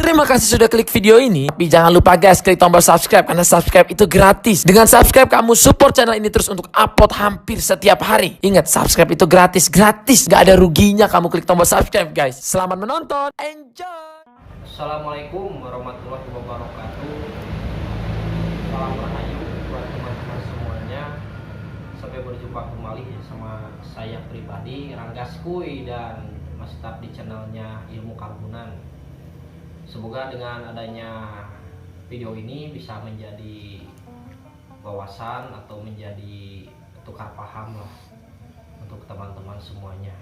Terima kasih sudah klik video ini. Tapi jangan lupa guys, klik tombol subscribe karena subscribe itu gratis. Dengan subscribe kamu support channel ini terus untuk upload hampir setiap hari. Ingat, subscribe itu gratis. Gak ada ruginya kamu klik tombol subscribe guys. Selamat menonton. Enjoy. Assalamualaikum warahmatullahi wabarakatuh. Salam rahayu buat teman-teman semuanya. Sampai berjumpa kembali sama saya pribadi Ranggas Kuy dan masih tetap di channelnya Ilmu Karbunan. Semoga dengan adanya video ini bisa menjadi wawasan atau menjadi tukar paham lah untuk teman-teman semuanya.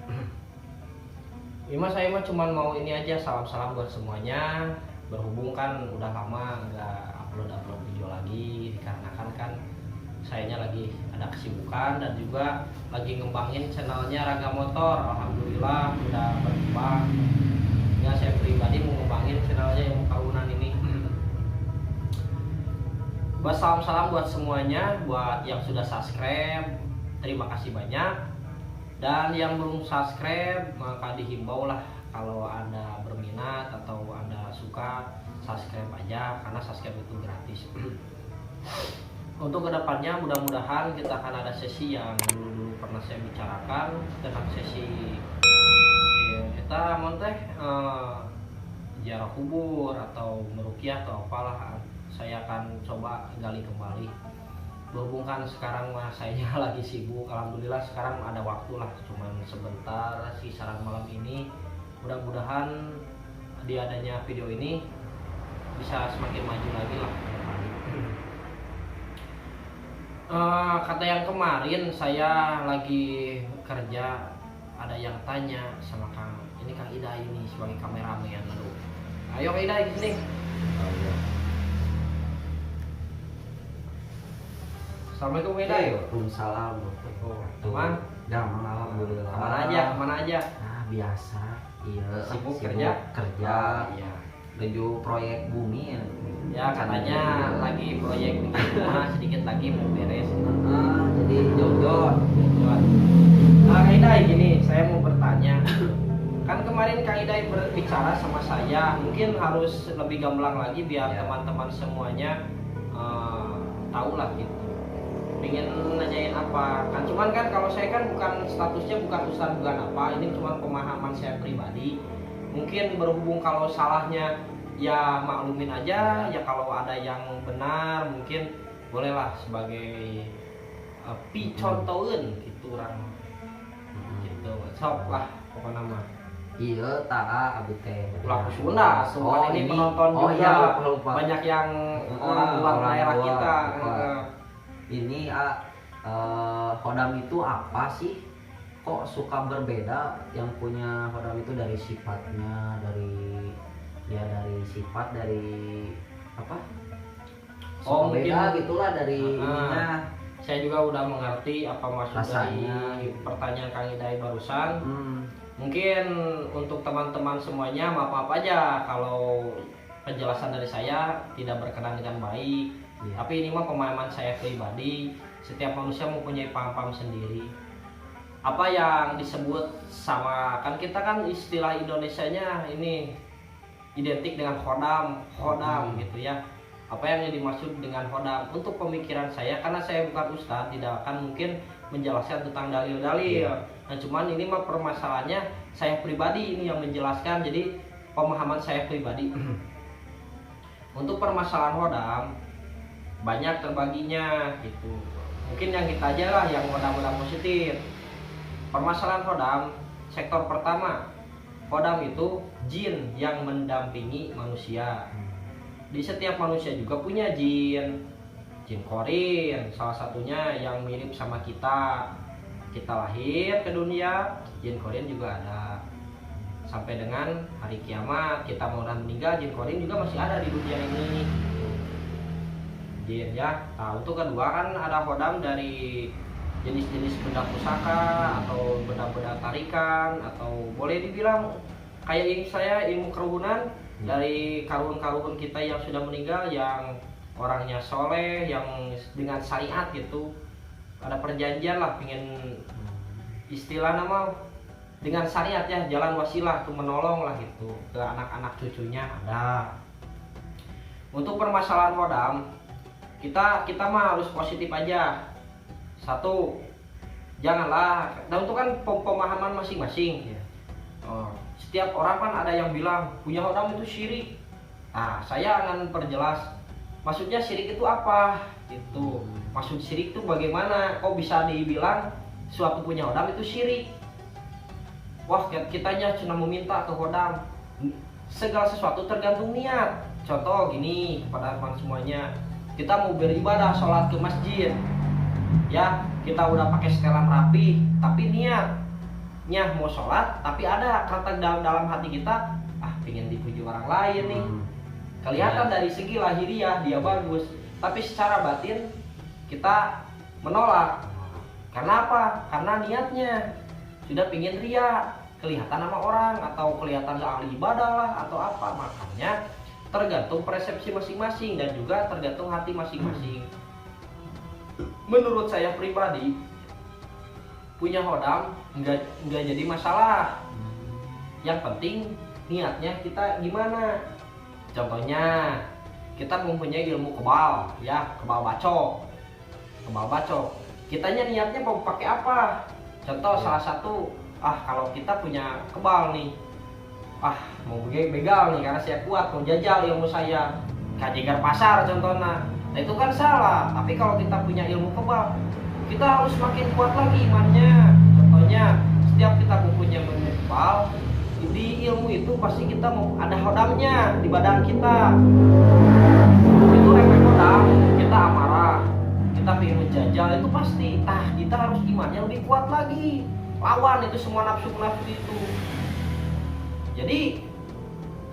Saya mah cuman mau ini aja, salam-salam buat semuanya. Berhubung kan udah lama nggak upload video lagi dikarenakan kan sayanya lagi ada kesibukan dan juga lagi ngembangin channelnya Raga Motor. Alhamdulillah udah berkembang. Ya, saya pribadi mau ngembangin channelnya Ilmu Karbunan ini. Buat salam-salam buat semuanya, buat yang sudah subscribe terima kasih banyak, dan yang belum subscribe maka dihimbau lah kalau Anda berminat atau Anda suka subscribe aja karena subscribe itu gratis. Untuk kedepannya mudah-mudahan kita akan ada sesi yang dulu pernah saya bicarakan tentang sesi kita monteh ziarah kubur atau meruqyah atau apalah, saya akan coba gali kembali. Berhubung kan sekarang sayanya lagi sibuk, alhamdulillah sekarang ada waktu lah, cuman sebentar sisaran malam ini. Mudah-mudahan di adanya video ini bisa semakin maju lagi lah. Kata yang kemarin saya lagi kerja, ada yang tanya sama Kang Idai ini sebagai kameramen. Aduh, ayo Kang Idai kesini. Assalamualaikum Kang Idai. Waalaikumsalam. Aman? Gampang alhamdulillah. Kemana aja? Nah, biasa. Iya. Sibuk kerja. Iya. Menuju proyek bumi ya. Ya katanya lagi proyek bikin rumah, sedikit lagi mau beres. Jadi jodoh. Kang Idai gini, saya mau bertanya. Kan kemarin Kang Idai berbicara sama saya, mungkin harus lebih gamblang lagi biar teman-teman semuanya tahu lah gitu. Pengen nanyain apa kan, cuman kan kalau saya kan bukan statusnya bukan ustadz bukan apa, ini cuma pemahaman saya pribadi. Mungkin berhubung kalau salahnya ya maklumin aja, ya kalau ada yang benar mungkin bolehlah sebagai picontoeun gitu orang gitu. Sok lah pokoknya mah. Iya, tak abdi teh. Laku Sunda, semua ini penonton juga lupa. Banyak yang orang luar daerah kita. Ini Hodam itu apa sih? Kok suka berbeda? Yang punya Hodam itu dari sifatnya, dari sifat, dari apa? Oh, beda mungkin gitulah dari ininya. Saya juga udah mengerti apa maksud Rasanya, dari pertanyaan Kang Idai barusan. Mungkin untuk teman-teman semuanya maaf aja kalau penjelasan dari saya tidak berkenan dengan baik. Tapi ini mah pemahaman saya pribadi. Setiap manusia mempunyai paham-paham sendiri. Apa yang disebut sama, kan kita kan istilah Indonesianya ini identik dengan Hodam gitu ya. Apa yang dimaksud dengan Hodam? Untuk pemikiran saya, karena saya bukan ustadz, tidak akan mungkin menjelaskan tentang dalil-dalil. Nah cuman ini mah permasalahannya saya pribadi ini yang menjelaskan, jadi pemahaman saya pribadi. Untuk permasalahan Hodam banyak terbaginya gitu. Mungkin yang kita aja lah yang Hodam positif. Permasalahan Hodam, sektor pertama, Hodam itu jin yang mendampingi manusia. Di setiap manusia juga punya jin korin, salah satunya yang mirip sama kita. Kita lahir ke dunia, jin korin juga ada. Sampai dengan hari kiamat, kita mau meninggal, jin korin juga masih ada di dunia ini. Jin ya. Nah, untuk kedua kan ada Hodam dari jenis-jenis benda pusaka atau benda-benda tarikan, atau boleh dibilang kayak ini saya ilmu karbunan dari karun-karun kita yang sudah meninggal, yang orangnya soleh, yang dengan syariat gitu. Ada perjanjian lah, pengen istilah nama dengan syariat ya, jalan wasilah untuk menolong lah gitu ke anak-anak cucunya ada. Untuk permasalahan hodam, kita mah harus positif aja. Satu, janganlah, nah itu kan pemahaman masing-masing. Setiap orang kan ada yang bilang punya hodam itu syirik. Nah, saya akan perjelas maksudnya syirik itu apa gitu. Maksud syirik itu bagaimana, kok bisa dibilang suatu punya hodam itu syirik. Wah, kitanya cuma meminta ke hodam. Segala sesuatu tergantung niat. Contoh gini kepada teman semuanya, kita mau beribadah sholat ke masjid ya, kita udah pakai setelan rapi, tapi niatnya mau sholat, tapi ada kata dalam hati kita, pengen dipuji orang lain nih. Kelihatan dari segi lahiriah dia bagus, tapi secara batin kita menolak. Karena apa? Karena niatnya sudah pingin ria, kelihatan sama orang, atau kelihatan gak ahli ibadah lah, atau apa. Makanya tergantung persepsi masing-masing dan juga tergantung hati masing-masing. Menurut saya pribadi, punya hodam nggak jadi masalah. Yang penting niatnya kita gimana. Contohnya kita mempunyai ilmu kebal, ya kebal bacok. Kitanya niatnya mau pakai apa? Contoh salah satu, kalau kita punya kebal nih, mau begal nih karena saya kuat, mau jajal ilmu saya, kajigar pasar contohnya. Nah itu kan salah. Tapi kalau kita punya ilmu kebal, kita harus makin kuat lagi imannya. Contohnya setiap kita mempunyai ilmu kebal, di ilmu itu pasti kita mau ada hodamnya di badan kita. Itu efek hodam, kita amarah, kita pengen menjajal, itu pasti. Kita harus imannya lebih kuat lagi, lawan itu semua nafsu itu. Jadi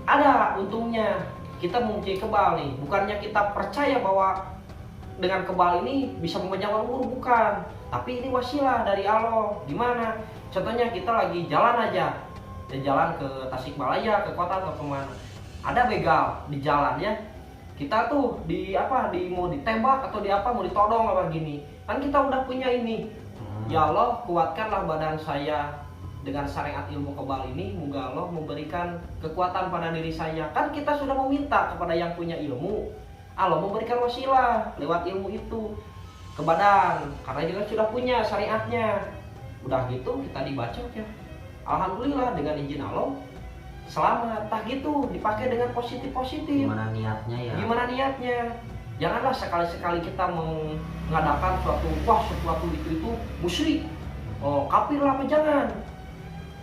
ada untungnya kita mempunyai kebal nih. Bukannya kita percaya bahwa dengan kebal ini bisa memanjangkan umur, bukan. Tapi ini wasilah dari Allah. Gimana? Contohnya kita lagi jalan aja, jalan ke Tasikmalaya, ke kota atau kemana. Ada begal di jalan ya. Kita tuh mau ditembak atau mau ditodong apa gini. Kan kita udah punya ini. Ya Allah, kuatkanlah badan saya dengan syariat ilmu kebal ini, moga Allah memberikan kekuatan pada diri saya. Kan kita sudah meminta kepada yang punya ilmu, Allah memberikan wasilah lewat ilmu itu ke badan, karena juga sudah punya syariatnya. Udah gitu kita dibacok ya, alhamdulillah dengan izin Allah selamat. Gitu dipakai dengan positif. Gimana niatnya ya? Gimana niatnya? Janganlah sekali-sekali kita mengadakan sesuatu itu musyrik, kafir lah, apa jangan.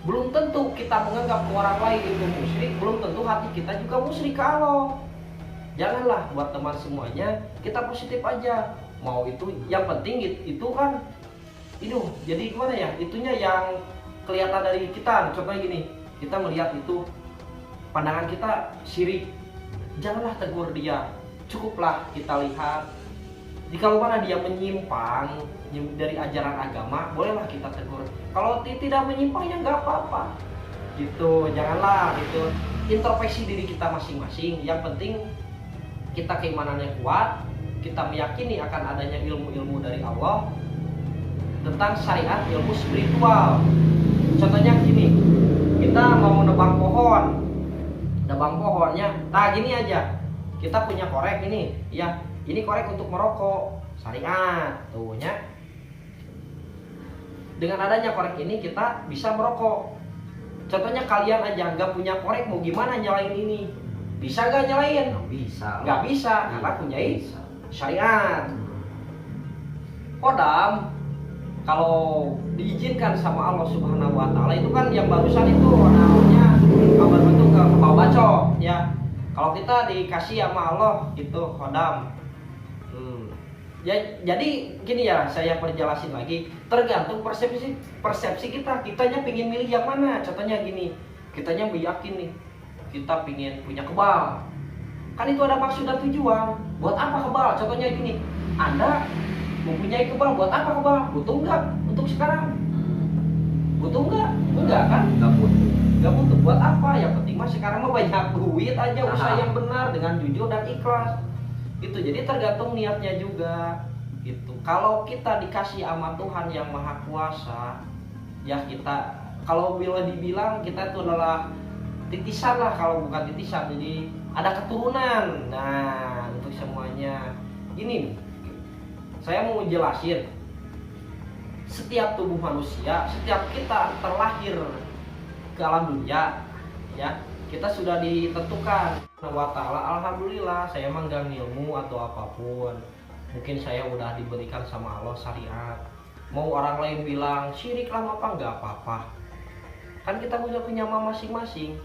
Belum tentu kita menganggap orang lain itu musyrik, belum tentu hati kita juga musyrik ke Allah. Janganlah, buat teman semuanya kita positif aja. Mau itu yang penting itu kan itu. Jadi gimana ya? Itunya yang kelihatan dari kita. Contohnya gini, kita melihat itu pandangan kita syirik. Janganlah tegur dia. Cukuplah kita lihat. Jika mana dia menyimpang dari ajaran agama, bolehlah kita tegur. Kalau tidak menyimpang ya nggak apa-apa. Gitu, janganlah gitu. Introspeksi diri kita masing-masing. Yang penting kita keimanannya kuat, kita meyakini akan adanya ilmu-ilmu dari Allah tentang syariat, ilmu spiritual. Contohnya gini, kita mau nebang pohonnya. Nah gini aja, kita punya korek ini, ya. Ini korek untuk merokok, syariat, tuh ya. Dengan adanya korek ini kita bisa merokok. Contohnya kalian aja nggak punya korek, mau gimana nyalain ini? Bisa nggak nyalain? Nggak bisa, karena punya syariat. Kodam kalau diizinkan sama Allah Subhanahu Wa Taala itu kan yang barusan itu namanya kabar bentuk ke kebal bacok, ya. Kalau kita dikasih sama Allah gitu kodam. Ya, jadi gini ya, saya perjelasin lagi, tergantung persepsi kita. Kitanya pingin milih yang mana. Contohnya gini, kitanya yakin nih, kita pingin punya kebal. Kan itu ada maksud dan tujuan. Buat apa kebal? Contohnya gini, Anda mempunyai kebal, buat apa kebal? Butuh nggak untuk sekarang? Butuh nggak? Enggak kan? Nggak butuh. Buat apa? Yang penting mah sekarang mah banyak duit aja, usaha yang benar dengan jujur dan ikhlas. Gitu. Jadi tergantung niatnya juga. Gitu. Kalau kita dikasih sama Tuhan yang Maha Kuasa, ya kita kalau bila dibilang kita itu adalah titisan lah, kalau bukan titisan jadi ada keturunan. Nah untuk semuanya gini, saya mau jelasin, setiap tubuh manusia, setiap kita terlahir ke alam dunia ya, kita sudah ditentukan wa ta'ala. Alhamdulillah saya manggang ilmu atau apapun, mungkin saya udah diberikan sama Allah syariat. Mau orang lain bilang syirik lah apa, nggak apa-apa, kan kita punya mama masing-masing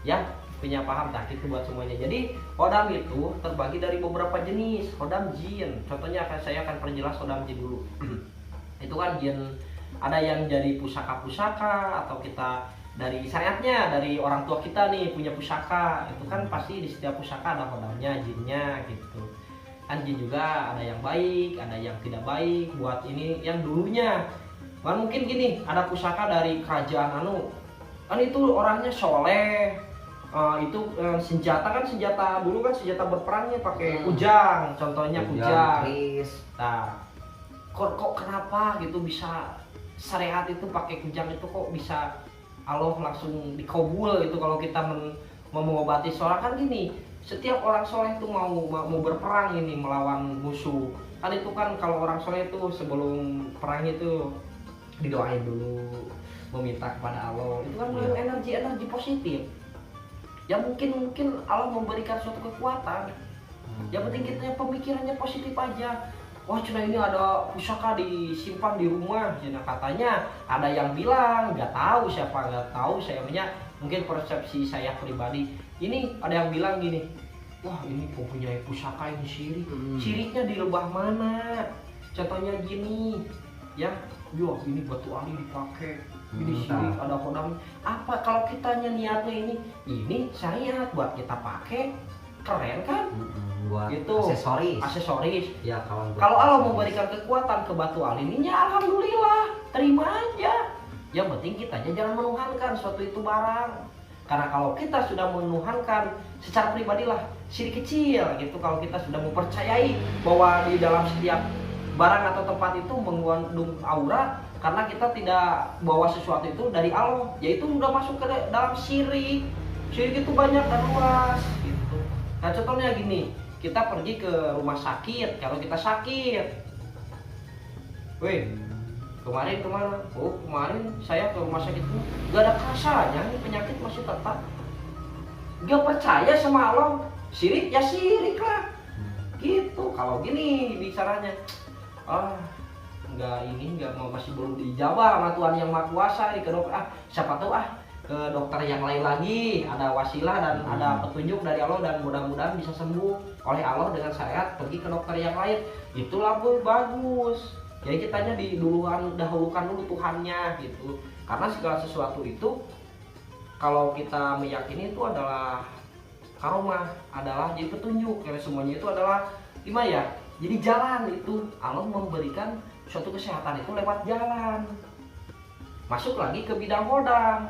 ya, punya paham tak itu buat semuanya. Jadi hodam itu terbagi dari beberapa jenis. Hodam jin, contohnya saya akan perjelas hodam jin dulu. Itu kan jin, ada yang jadi pusaka-pusaka, atau kita dari syariatnya, dari orang tua kita nih punya pusaka, itu kan pasti di setiap pusaka ada hodamnya, jinnya gitu kan. Jin juga ada yang baik, ada yang tidak baik. Buat ini yang dulunya kan mungkin gini, ada pusaka dari kerajaan anu kan, itu orangnya soleh, senjata kan, senjata dulu kan senjata berperangnya pakai kujang, contohnya kujang. Nah kok kenapa gitu bisa syariat itu pakai kujang itu, kok bisa Allah langsung dikabul gitu kalau kita mau mengobati seorang. Kan gini, setiap orang soleh itu mau berperang ini melawan musuh kan, itu kan kalau orang soleh itu sebelum perang itu didoain dulu, meminta kepada Allah, itu kan energi positif ya. Mungkin Allah memberikan suatu kekuatan, yang penting kita pemikirannya positif aja. Wah cina ini ada pusaka disimpan di rumah, cina katanya ada yang bilang, nggak tahu siapa, nggak tahu saya punya, mungkin persepsi saya pribadi. Ini ada yang bilang gini, wah ini mempunyai pusaka ini syirik. Syiriknya di lebah mana? Contohnya gini ya, yo ini batu ali dipakai, ini syirik, ada hodam. Apa kalau kitanya niatnya ini syariat buat kita pakai, keren kan? Buat itu aksesoris ya. Kalau Allah memberikan kekuatan ke batu alininya, alhamdulillah, terima aja. Yang penting kitanya jangan menuhankan suatu itu barang, karena kalau kita sudah menuhankan secara pribadilah syirik kecil gitu. Kalau kita sudah mempercayai bahwa di dalam setiap barang atau tempat itu mengandung aura, karena kita tidak bawa sesuatu itu dari Allah, yaitu udah masuk ke dalam syirik. Syirik itu banyak dan luas gitu. Nah contohnya gini, kita pergi ke rumah sakit, kalau kita sakit, weh kemarin kemana? Oh kemarin saya ke rumah sakit itu gak ada kerasanya, nih penyakit masih tetap. Gak percaya sama Allah, syirik ya syirik lah gitu. Kalau gini bicaranya, nggak mau, masih belum dijawab sama Tuhan yang Maha Kuasa. Ke dokter, siapa tahu ke dokter yang lain lagi, ada wasilah dan ada petunjuk dari Allah, dan mudah-mudahan bisa sembuh oleh Allah dengan syariat. Pergi ke dokter yang lain, itulah bagus. Jadi kitanya dahulukan dulu Tuhannya gitu, karena segala sesuatu itu kalau kita meyakini itu adalah karomah, adalah jadi petunjuk, karena semuanya itu adalah gimana ya, jadi jalan itu. Allah memberikan suatu kesehatan itu lewat jalan. Masuk lagi ke bidang hodam,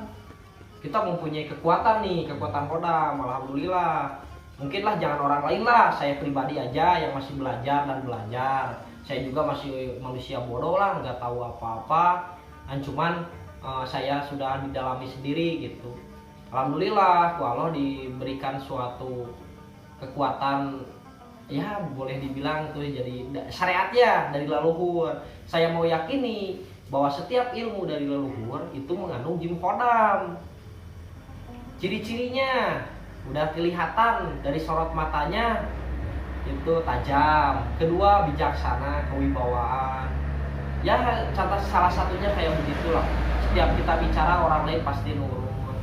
kita mempunyai kekuatan nih, kekuatan hodam, alhamdulillah. Mungkinlah jangan orang lain lah, saya pribadi aja yang masih belajar dan belajar. Saya juga masih manusia bodoh lah, nggak tahu apa-apa. Dan cuman saya sudah didalami sendiri gitu. Alhamdulillah, Allah diberikan suatu kekuatan, ya boleh dibilang tuh jadi syariatnya dari leluhur. Saya mau yakini bahwa setiap ilmu dari leluhur itu mengandung jin hodam. Ciri-cirinya udah kelihatan dari sorot matanya itu tajam, kedua bijaksana, kewibawaan. Ya salah satunya kayak begitulah. Setiap kita bicara orang lain pasti nurut.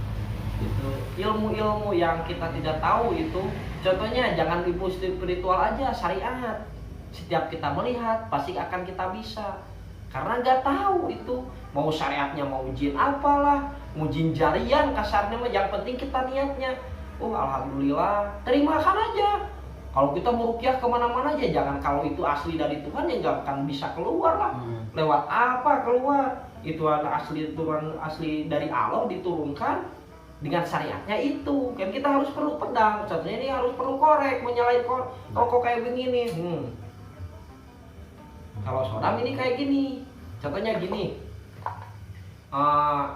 Itu ilmu-ilmu yang kita tidak tahu itu, contohnya jangan ilmu spiritual aja, syariat. Setiap kita melihat pasti akan kita bisa, karena nggak tahu itu mau syariatnya mau jin apalah, mau jin jarian kasarnya mah, yang penting kita niatnya. Oh alhamdulillah, terimakan aja. Kalau kita meruqyah kemana-mana aja, jangan kalau itu asli dari Tuhan ya nggak akan bisa keluar lah. Lewat apa keluar? Itu ada asli dari Allah diturunkan dengan syariatnya itu. Kan kita harus perlu pedang, contohnya ini harus perlu korek, menyalain rokok kayak begini. Kalau sodam ini kayak gini, contohnya gini.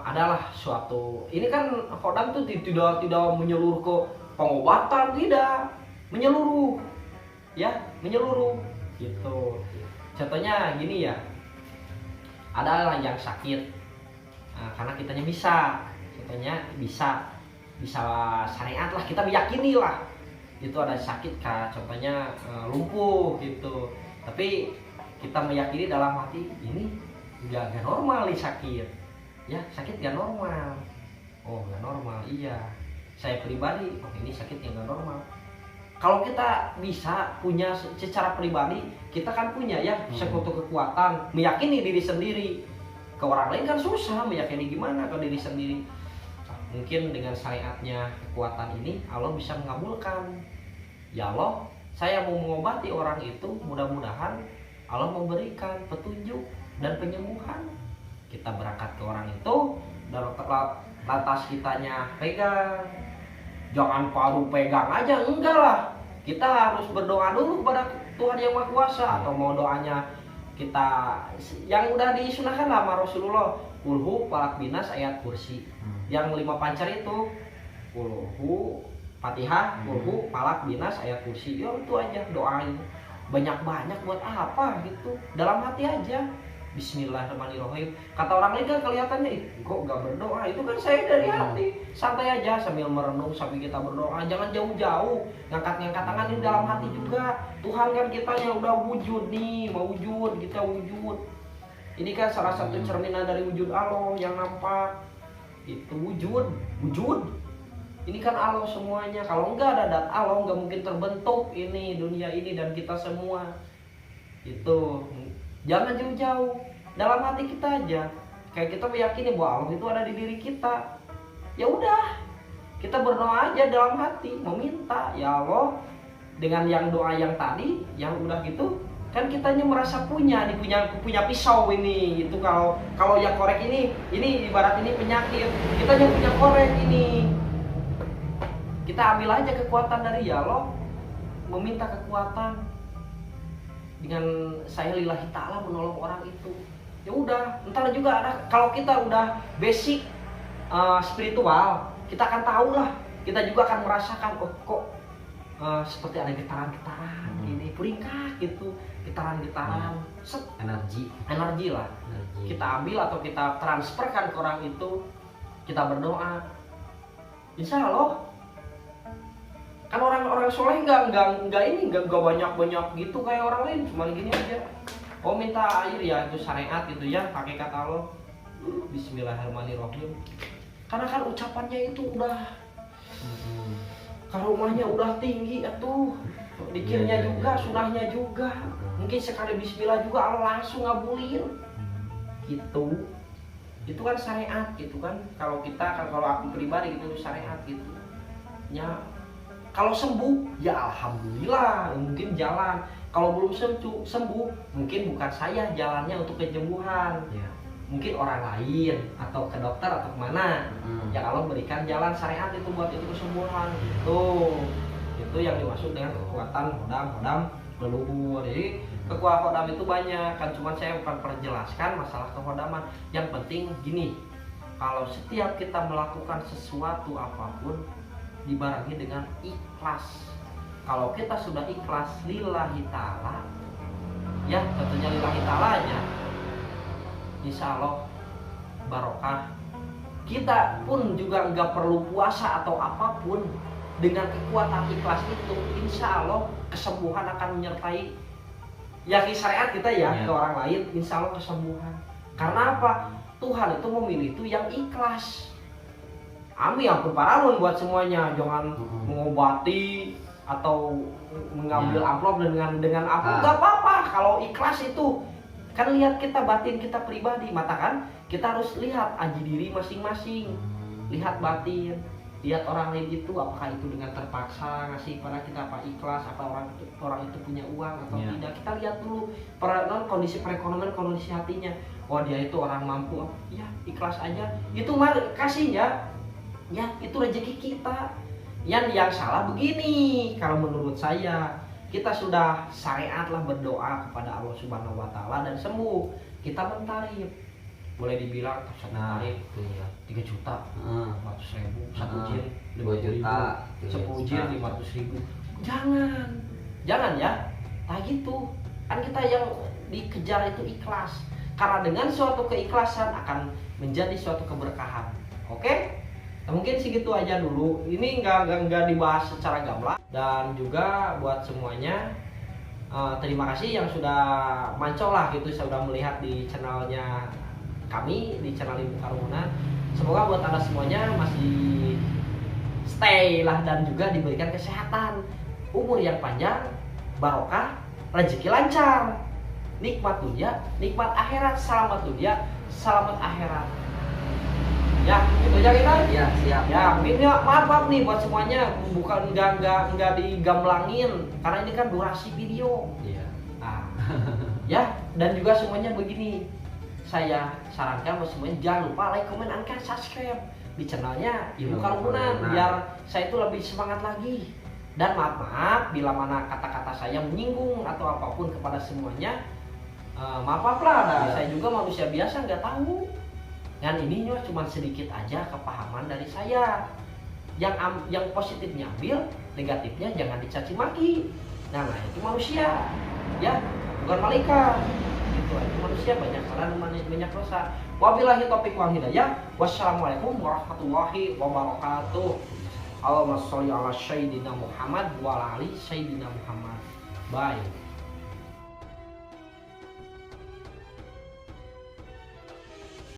adalah suatu, ini kan Khodam tuh tidak menyeluruh ke pengobatan, tidak, menyeluruh ya, menyeluruh gitu. Contohnya gini ya, ada yang sakit, karena kitanya bisa, contohnya bisa syariat lah, kita meyakini lah itu ada sakit kah, contohnya lumpuh gitu, tapi kita meyakini dalam hati ini nggak normal nih sakit, ya sakit nggak normal, oh nggak normal, iya saya pribadi, oh ini sakit yang nggak normal. Kalau kita bisa punya secara pribadi, kita kan punya ya sekutu kekuatan meyakini diri sendiri. Ke orang lain kan susah meyakini gimana ke diri sendiri. Mungkin dengan syariatnya kekuatan ini Allah bisa mengabulkan. Ya Allah, saya mau mengobati orang itu, mudah-mudahan Allah memberikan petunjuk dan penyembuhan. Kita berangkat ke orang itu, dan lantas kitanya pegang. Jangan paru pegang aja, enggak lah. Kita harus berdoa dulu kepada Tuhan Yang Maha Kuasa, atau mau doanya kita yang udah disunahkan lah sama Rasulullah, kulhu, falak, binas, ayat kursi. Yang 5 pancar itu kulhu, Fatihah, kulhu, falak, binas, ayat kursi. Ya itu aja doain. Banyak-banyak buat apa gitu, dalam hati aja. Bismillahirrahmanirrahim. Kata orang lain kan kelihatannya, kok gak berdoa? Itu kan saya dari hati, santai aja sambil merenung sambil kita berdoa. Jangan jauh-jauh, ngangkat tangan ini dalam hati juga. Tuhan kan kita yang udah wujud nih, mau wujud, kita wujud. Ini kan salah satu cerminan dari wujud Allah yang nampak. Itu wujud. Ini kan Allah semuanya. Kalau enggak ada dat Allah, enggak mungkin terbentuk ini dunia ini dan kita semua. Itu. Jangan jauh-jauh, dalam hati kita aja. Kayak kita meyakini bahwa Allah itu ada di diri kita. Ya udah, kita berdoa aja dalam hati, meminta, ya Allah, dengan yang doa yang tadi, yang udah gitu, kan kitanya merasa punya pisau ini. Itu kalau yang korek ini ibarat ini penyakit, kita yang punya korek ini. Kita ambil aja kekuatan dari ya Allah, meminta kekuatan. Dengan saya lillahi ta'ala menolong orang itu, ya udah, ntar juga ada. Kalau kita udah basic spiritual, kita akan tahu lah, kita juga akan merasakan, oh kok seperti ada getaran-getaran ini, peringkat gitu, getaran-getaran, energi lah, kita ambil atau kita transferkan ke orang itu, kita berdoa, insya Allah. Kan orang-orang soleh nggak banyak gitu kayak orang lain, cuma gini aja. Oh minta air ya, itu syariat gitu ya, pakai kata Allah. Bismillahirrahmanirrahim. Karena kan ucapannya itu udah, karomahnya udah tinggi atuh, dikirnya juga, sunahnya juga. Mungkin sekali Bismillah juga Allah langsung ngabulin. Gitu. Itu kan syariat gitu kan. Kalau aku pribadi gitu syariat gitu. Ya. Kalau sembuh, ya alhamdulillah, mungkin jalan. Kalau belum sembuh, mungkin bukan saya jalannya untuk kesembuhan. Ya. Mungkin orang lain atau ke dokter atau kemana. Ya Allah berikan jalan syariat itu buat itu kesembuhan. Itu yang dimaksud dengan kekuatan Khodam leluhur. Jadi kekuatan Khodam itu banyak. Kan cuma saya bukan perjelaskan masalah kekhodaman. Yang penting gini, kalau setiap kita melakukan sesuatu apapun, dibarengi dengan ikhlas. Kalau kita sudah ikhlas lillahi ta'ala, ya tentunya lillahi ta'ala aja, insya Allah barokah. Kita pun juga nggak perlu puasa atau apapun, dengan kekuatan ikhlas itu insya Allah kesembuhan akan menyertai. Ya syariat kita ya ke orang lain, insya Allah kesembuhan. Karena apa? Tuhan itu memilih itu yang ikhlas. Amin, ampun paramun buat semuanya. Jangan mengobati atau mengambil amplop dengan apa, nggak apa-apa. Kalau ikhlas itu kan lihat kita batin kita pribadi, mata kan kita harus lihat aji diri masing-masing, lihat batin, lihat orang lain itu apakah itu dengan terpaksa ngasih pada kita, apa ikhlas, apa orang itu punya uang atau tidak. Kita lihat dulu kondisi perekonomian, kondisi hatinya. Oh dia itu orang mampu, ya ikhlas aja, itu mah kasih ya itu rezeki kita. Yang salah begini, kalau menurut saya, kita sudah syariat lah berdoa kepada Allah Subhanahu wa Ta'ala dan sembuh, kita mentarif. boleh dibilang satu hari itu ya. 3 juta Heeh. 500.000, satu jin 2 juta, 10 jin 500.000. Jangan ya, nah gitu kan, kita yang dikejar itu ikhlas, karena dengan suatu keikhlasan akan menjadi suatu keberkahan. Oke? Nah, mungkin segitu aja dulu, ini nggak dibahas secara gamblang. Dan juga buat semuanya, terima kasih yang sudah mancol lah gitu, sudah melihat di channelnya kami, di channel Ibu Karumunan. Semoga buat anda semuanya masih stay lah, dan juga diberikan kesehatan, umur yang panjang, barokah, rezeki lancar, nikmat dunia, nikmat akhirat, selamat dunia, selamat akhirat. Ya, itu aja kita. Ya, siap. Ya, mungkin ya, maaf nih buat semuanya, bukan nggak digamblangin, karena ini kan durasi video. Iya. Nah, ya, dan juga semuanya begini, saya sarankan buat semuanya jangan lupa like, comment, and subscribe di channelnya Ibu Karumunan, biar saya itu lebih semangat lagi. Dan maaf bila mana kata-kata saya menyinggung atau apapun kepada semuanya, maaf lah, Ya. saya juga manusia biasa nggak tahu. Dan ini cuma sedikit aja kepahaman dari saya. Yang positifnya ambil, negatifnya jangan dicaci maki. Nah, itu manusia, ya, bukan malaikat. Itu aja manusia, banyak salah dan banyak dosa. Wabillahi taufiq wal hidayah. Wassalamualaikum warahmatullahi wabarakatuh. Allahumma sholli ala sayyidina Muhammad wa ala ali sayyidina Muhammad. Bye.